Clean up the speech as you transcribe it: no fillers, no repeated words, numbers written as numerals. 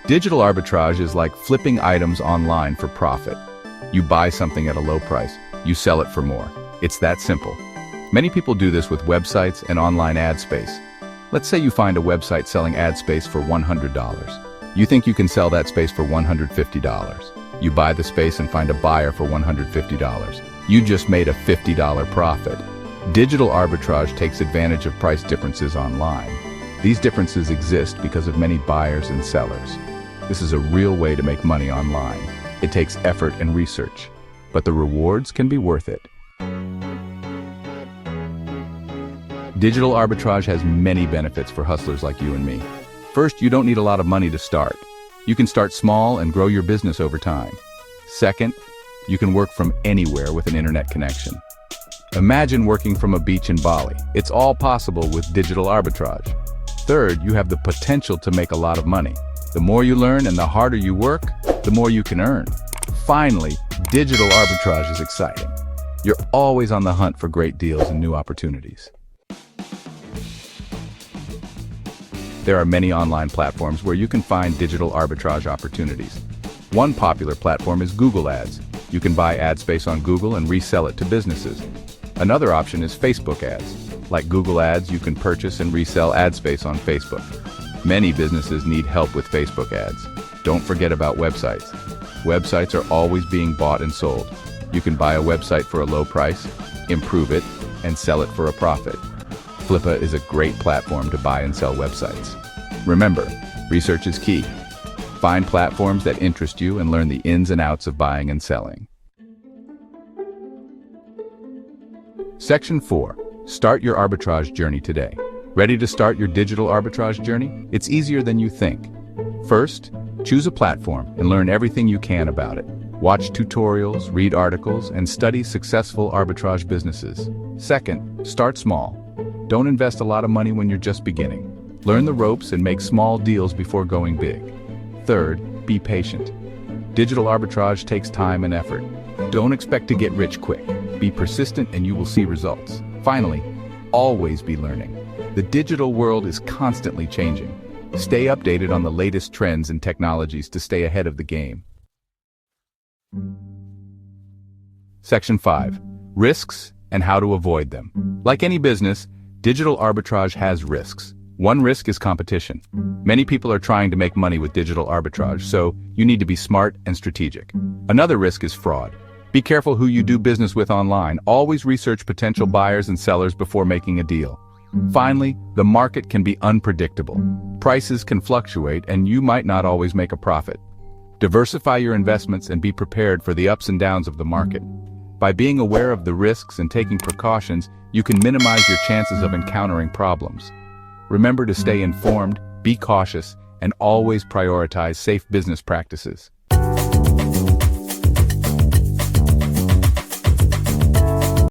Digital arbitrage is like flipping items online for profit. You buy something at a low price, you sell it for more. It's that simple. Many people do this with websites and online ad space. Let's say you find a website selling ad space for $100. You think you can sell that space for $150. You buy the space and find a buyer for $150. You just made a $50 profit. Digital arbitrage takes advantage of price differences online. These differences exist because of many buyers and sellers. This is a real way to make money online. It takes effort and research, but the rewards can be worth it. Digital arbitrage has many benefits for hustlers like you and me. First, you don't need a lot of money to start. You can start small and grow your business over time. Second, you can work from anywhere with an internet connection. Imagine working from a beach in Bali. It's all possible with digital arbitrage. Third, you have the potential to make a lot of money. The more you learn and the harder you work, the more you can earn. Finally, digital arbitrage is exciting. You're always on the hunt for great deals and new opportunities. There are many online platforms where you can find digital arbitrage opportunities. One popular platform is Google Ads. You can buy ad space on Google and resell it to businesses. Another option is Facebook ads. Like Google Ads, you can purchase and resell ad space on Facebook. Many businesses need help with Facebook ads. Don't forget about websites. Websites are always being bought and sold. You can buy a website for a low price, improve it, and sell it for a profit. Flippa is a great platform to buy and sell websites. Remember, research is key. Find platforms that interest you and learn the ins and outs of buying and selling. Section 4. Start your arbitrage journey today. Ready to start your digital arbitrage journey? It's easier than you think. First, choose a platform and learn everything you can about it. Watch tutorials, read articles, and study successful arbitrage businesses. Second, start small. Don't invest a lot of money when you're just beginning. Learn the ropes and make small deals before going big. Third, be patient. Digital arbitrage takes time and effort. Don't expect to get rich quick. Be persistent and you will see results. Finally, always be learning. The digital world is constantly changing. Stay updated on the latest trends and technologies to stay ahead of the game. Section 5. Risks and how to avoid them. Like any business, digital arbitrage has risks. One risk is competition. Many people are trying to make money with digital arbitrage, so you need to be smart and strategic. Another risk is fraud. Be careful who you do business with online. Always research potential buyers and sellers before making a deal. Finally, the market can be unpredictable. Prices can fluctuate and you might not always make a profit. Diversify your investments and be prepared for the ups and downs of the market. By being aware of the risks and taking precautions, you can minimize your chances of encountering problems. Remember to stay informed, be cautious, and always prioritize safe business practices.